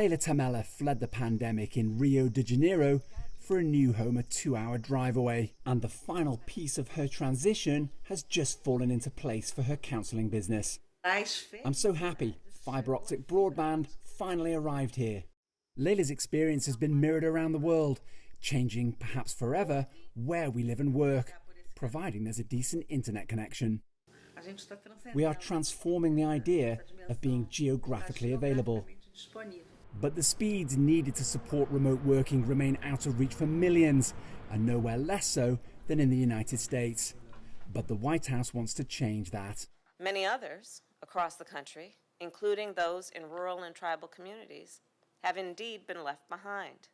Leila Tamela fled the pandemic in Rio de Janeiro for a new home a 2-hour drive away. And the final piece of her transition has just fallen into place for her counselling business. I'm so happy. Fibre optic broadband finally arrived here. Leila's experience has been mirrored around the world, changing, perhaps forever, where we live and work, providing there's a decent internet connection. We are transforming the idea of being geographically available. But the speeds needed to support remote working remain out of reach for millions, and nowhere less so than in the United States. But the White House wants to change that. Many others across the country, including those in rural and tribal communities, have indeed been left behind.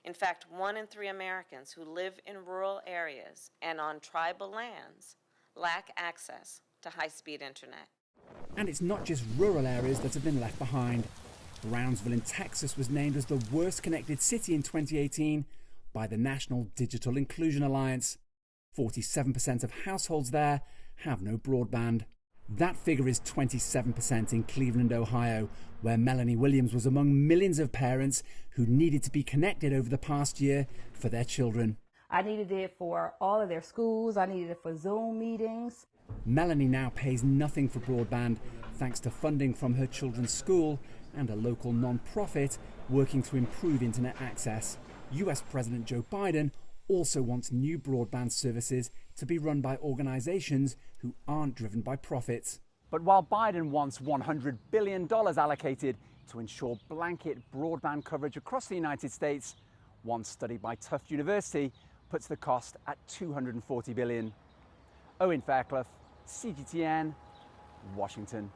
In fact, 1 in 3 Americans who live in rural areas and on tribal lands lack access to high-speed internet. And it's not just rural areas that have been left behind. Brownsville in Texas was named as the worst connected city in 2018 by the National Digital Inclusion Alliance. 47% of households there have no broadband. That figure is 27% in Cleveland, Ohio, where Melanie Williams was among millions of parents who needed to be connected over the past year for their children. I needed it for all of their schools. I needed it for Zoom meetings. Melanie now pays nothing for broadband thanks to funding from her children's school and a local non-profit working to improve internet access. US President Joe Biden also wants new broadband services to be run by organizations who aren't driven by profits. But while Biden wants $100 billion allocated to ensure blanket broadband coverage across the United States, one study by Tufts University puts the cost at $240 billion. Owen, Fairclough, CGTN, Washington.